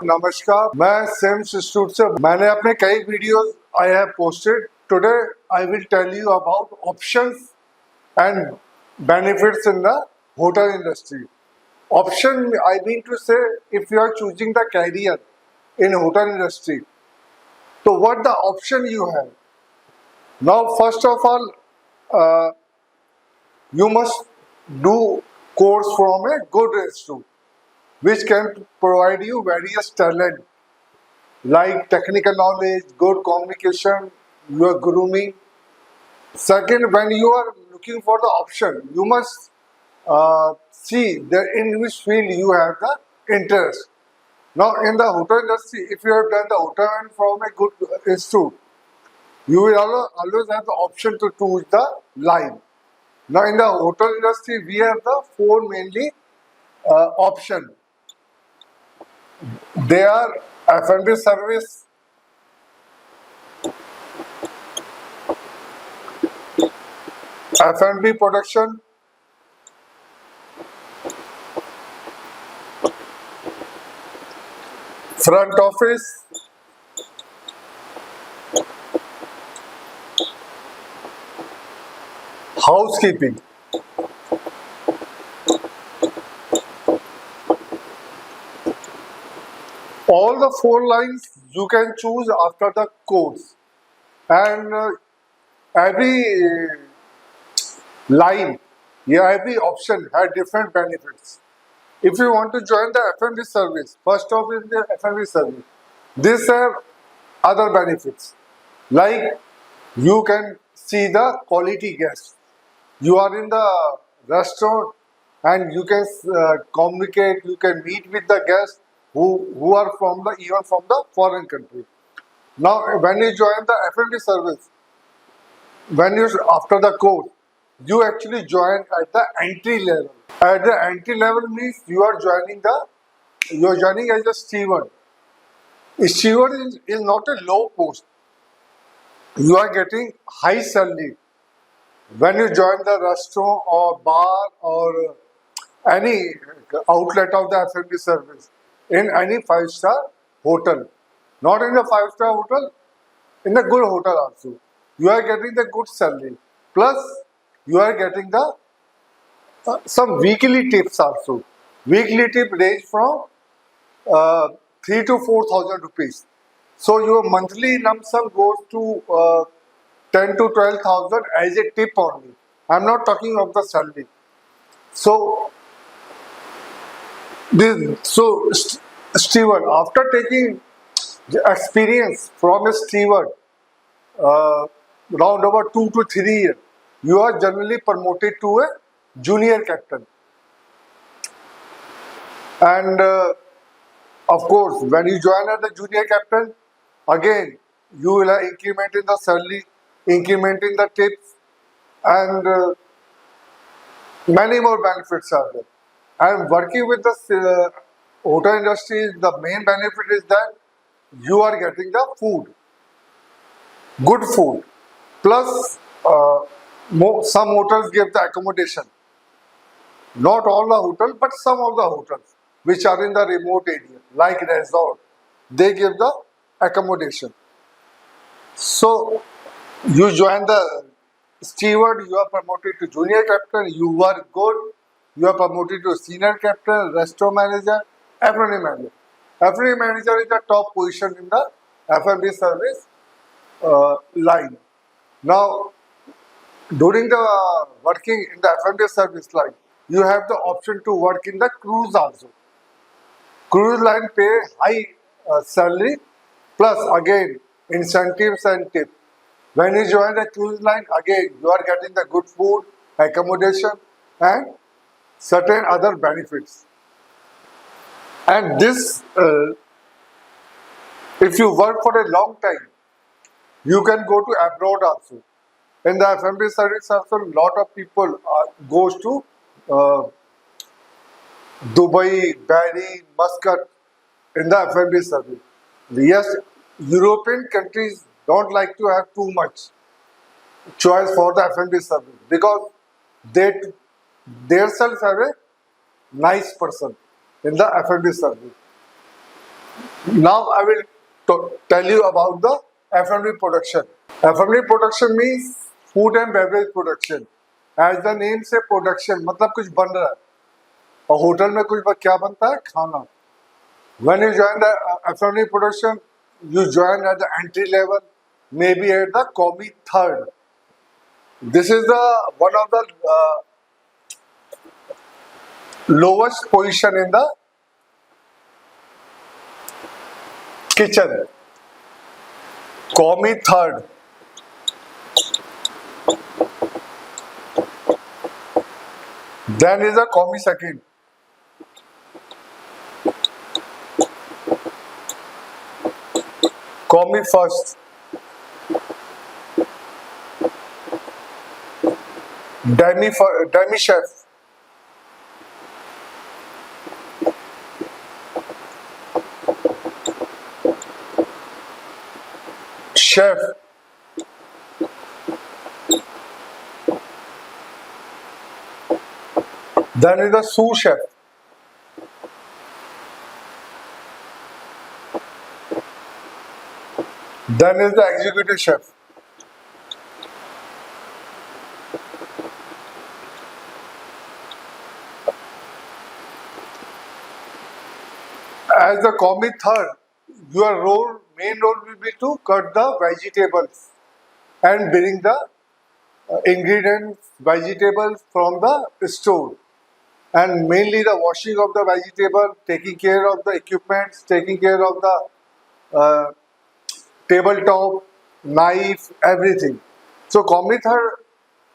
नमस्कार, मैं CIMS institute से मैंने अपने कई videos I have posted. Today I will tell you about options and benefits in the hotel industry. Option, I mean to say, if you are choosing the career in hotel industry, so what the option you have? Now, first of all, uh, you must do course from a good institute, which can provide you various talent like technical knowledge, good communication, your grooming. Second, when you are looking for the option, you must see in which field you have the interest. Now, in the hotel industry, if you have done the hotel and from a good institute, you will always have the option to choose the line. Now, in the hotel industry, we have the four mainly option. They are F&B service, F&B production, front office, housekeeping. All the four lines you can choose after the course, and every line, yeah, every option has different benefits. If you want to join the F&B service, first off is the F&B service. These have other benefits, like you can see the quality guests. You are in the restaurant and you can communicate, you can meet with the guests who are from the even from the foreign country. Now, when you join the F&B service, when you after the course, you actually join at the entry level. At the entry level means you are joining as a steward. A steward is not a low post. You are getting high salary when you join the restaurant or bar or any outlet of the F&B service in any five-star hotel. Not in a five-star hotel, in a good hotel also. You are getting the good salary. Plus, you are getting the some weekly tips also. Weekly tip range from 3 to 4,000 rupees. So your monthly lump sum goes to 10 to 12,000 as a tip only. I'm not talking of the salary. So steward, after taking the experience from a steward, round about 2 to 3 years, you are generally promoted to a junior captain. And of course, when you join as the junior captain, again you will have increment in the salary, increment in the tips, and many more benefits are there. And working with the hotel industry, the main benefit is that you are getting the food, good food. Plus, some hotels give the accommodation. Not all the hotels, but some of the hotels which are in the remote area, like resort, they give the accommodation. So, you join the steward, you are promoted to junior captain, you work good, you are promoted to senior captain, restaurant manager, F&B manager. F&B manager is the top position in the F&B service line. Now, during the working in the F&B service line, you have the option to work in the cruise also. Cruise line pay high salary plus again incentives and tips. When you join the cruise line, again you are getting the good food, accommodation, and certain other benefits. And this, if you work for a long time, you can go to abroad also. In the F&B service also, lot of people goes to uh, Dubai, Bahrain, Muscat in the F&B service. Yes, European countries don't like to have too much choice for the F&B service because they themselves have a nice person in the F&B service. Now I will tell you about the F&B production. F&B production means food and beverage production. As the name से production मतलब कुछ बन रहा है और hotel में कुछ क्या बनता है खाना. When you join the F&B production, you join at the entry level, maybe at the commis third. This is the one of the lowest position in the kitchen. Commis third. Then is a commis second. Commis first. Demi chef. Chef. Then is the sous chef. Then is the executive chef. As the commis third, your main role will be to cut the vegetables and bring the ingredients, vegetables from the store. And mainly the washing of the vegetable, taking care of the equipments, taking care of the tabletop, knife, everything. So commis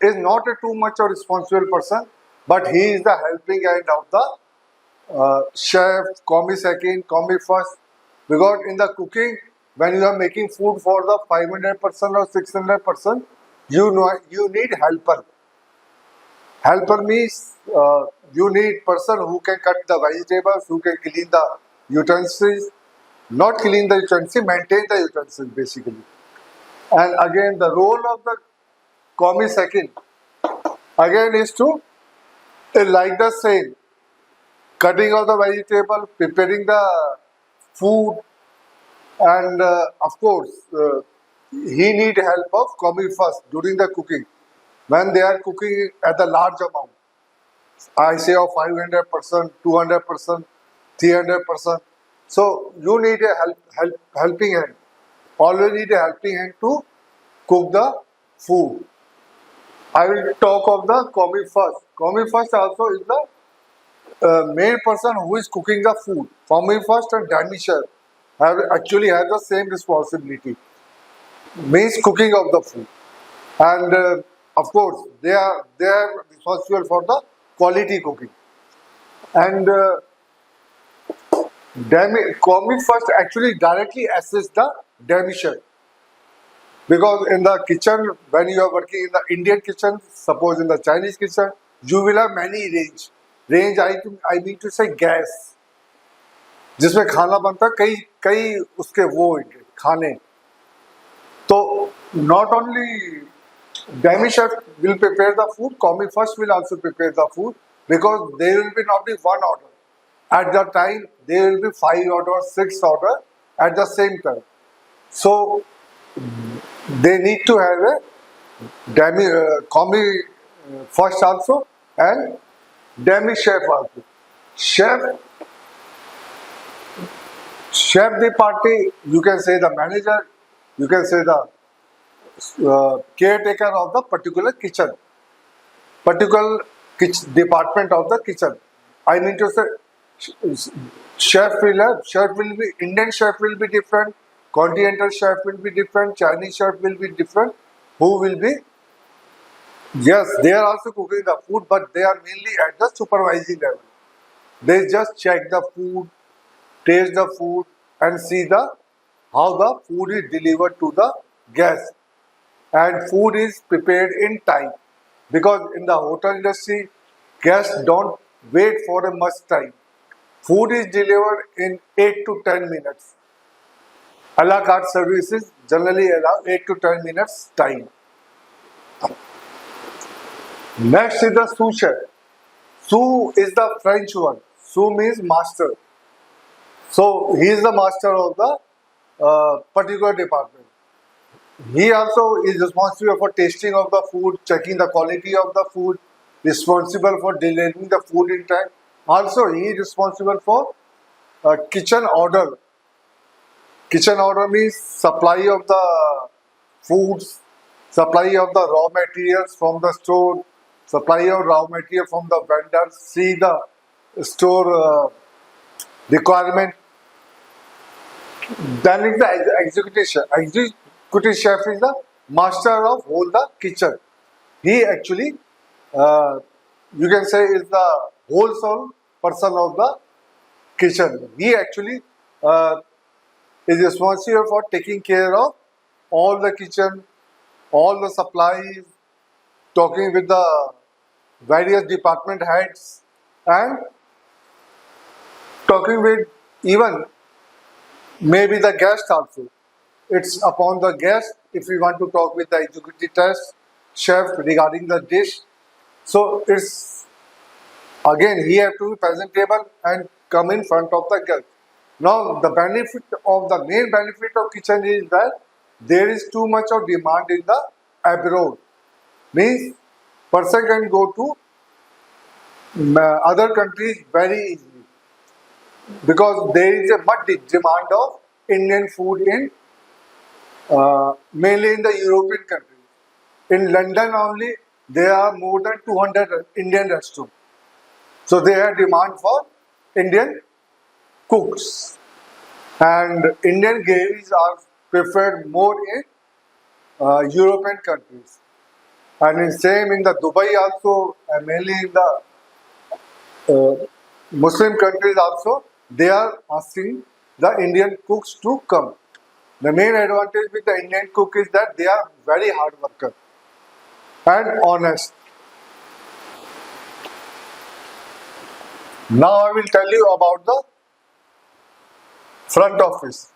is not a too much a responsible person, but he is the helping hand of the chef, commis second, commis first. Because in the cooking, when you are making food for the 500% or 600%, you need helper. Helper means you need person who can cut the vegetables, who can clean the utensils, not clean the utensils, maintain the utensils basically. And again, the role of the commis second again is to like the same, cutting of the vegetable, preparing the food, and of course he need help of commis first during the cooking when they are cooking at a large amount. I say of 500%, 200%, 300%. So you need a helping hand. Always need a helping hand to cook the food. I will talk of the commis first. Commis first also is the main person who is cooking the food. Commis first and demi chef actually have the same responsibility. Means cooking of the food. And of course they are responsible for the quality cooking. And commis first actually directly assists the demi chef. Because in the kitchen, when you are working in the Indian kitchen, suppose in the Chinese kitchen, you will have many range. Range, I mean to say gas. जिसमें खाना बनता है कई कई उसके वो खाने. तो not only demi chef will prepare the food, commis first will also prepare the food because there will be not be one order. At the time, there will be 5 orders, 6 orders at the same time. So they need to have a commis first also and demi chef also. Chef the party, you can say the manager, you can say the caretaker of the particular department of the kitchen. I mean to say, chef will be Indian chef will be different, continental chef will be different, Chinese chef will be different. Who will be? Yes, they are also cooking the food, but they are mainly at the supervising level. They just check the food, taste the food, and see how the food is delivered to the guest. And food is prepared in time. Because in the hotel industry, guests don't wait for a much time. Food is delivered in 8 to 10 minutes. A la carte services generally allow 8 to 10 minutes time. Next is the sous chef. Sous is the French one. Sous means master. So he is the master of the particular department. He also is responsible for tasting of the food, checking the quality of the food, responsible for delivering the food in time. Also, he is responsible for kitchen order. Kitchen order means supply of the foods, supply of the raw materials from the store, supply of raw material from the vendors, see the store requirement. Then is the executive chef. Executive chef is the master of whole the kitchen. He actually, you can say, is the whole soul person of the kitchen. He actually is responsible for taking care of all the kitchen, all the supplies, talking with the various department heads, and talking with even maybe the guest also. It's upon the guest if we want to talk with the executive test chef regarding the dish. So it's again he have to be presentable and come in front of the guest. Now the benefit of the main benefit of kitchen is that there is too much of demand in the abroad. Means person can go to other countries very easily because there is a much demand of Indian food in mainly in the European countries. In London only, there are more than 200 Indian restaurants. So they have demand for Indian cooks. And Indian gravies are preferred more in European countries. And in same in the Dubai also, mainly in the Muslim countries also, they are asking the Indian cooks to come. The main advantage with the Indian cook is that they are very hard worker and honest. Now I will tell you about the front office.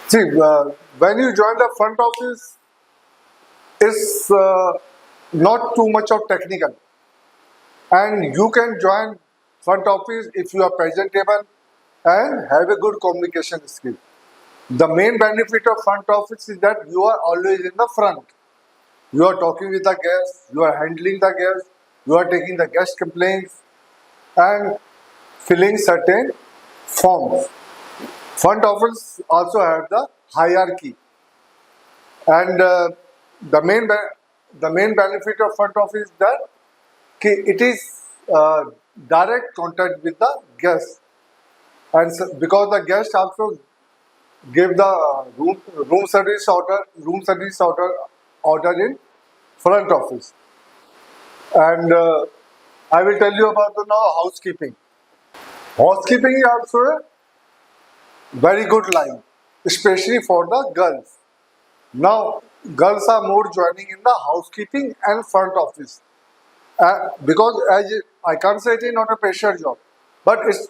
See, when you join the front office, it's not too much of technical, and you can join front office if you are presentable and have a good communication skill. The main benefit of front office is that you are always in the front. You are talking with the guests, you are handling the guests, you are taking the guest complaints and filling certain forms. Front office also have the hierarchy, and the main the main benefit of front office is that it is direct contact with the guest, and because the guest also give the room service order in front office, and I will tell you about the now housekeeping. Housekeeping is also a very good line, especially for the girls. Now, girls are more joining in the housekeeping and front office because as I can't say it is not a pressure job, but it's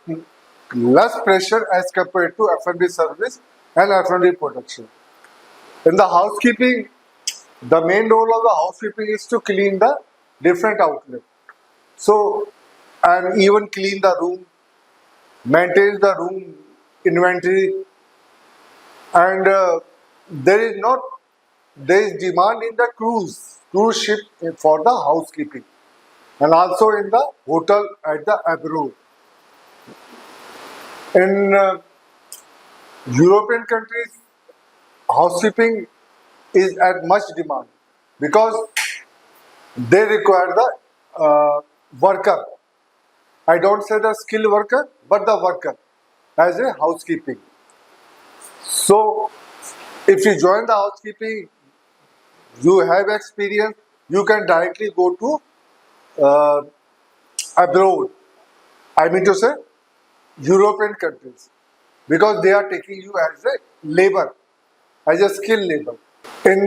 less pressure as compared to F&B service and F&B production. In the housekeeping, the main role of the housekeeping is to clean the different outlet. So, and even clean the room, maintain the room inventory, and there is demand in the cruise ship for the housekeeping, and also in the hotel at the abroad. In European countries, housekeeping is at much demand because they require the worker. I don't say the skilled worker, but the worker as a housekeeping. So, if you join the housekeeping, you have experience, you can directly go to uh, abroad. I mean to say, European countries, because they are taking you as a labor, as a skilled labor. In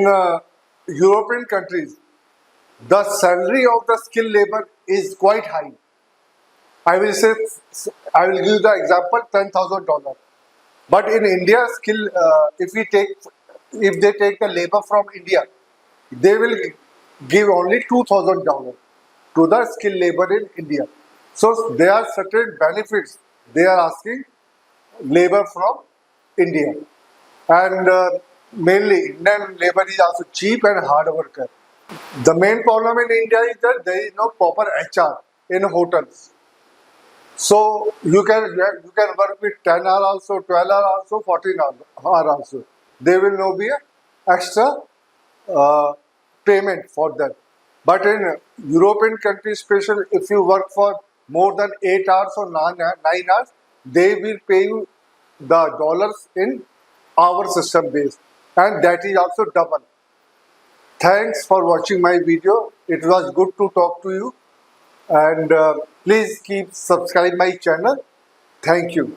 European countries, the salary of the skilled labor is quite high. I will say, I will give the example $10,000. But in India, if we take if they take the labor from India, they will give only $2,000 to the skilled labor in India. So there are certain benefits they are asking labor from India. And mainly Indian labor is also cheap and hard worker. The main problem in India is that there is no proper HR in hotels. So you can work with 10 hours also, 12 hours also, 14 hours also. There will no be a extra uh, payment for that. But in European countries, especially if you work for more than 8 hours or 9 hours, they will pay you the dollars in our system base, and that is also double. Thanks for watching my video. It was good to talk to you, and please keep subscribe my channel. Thank you.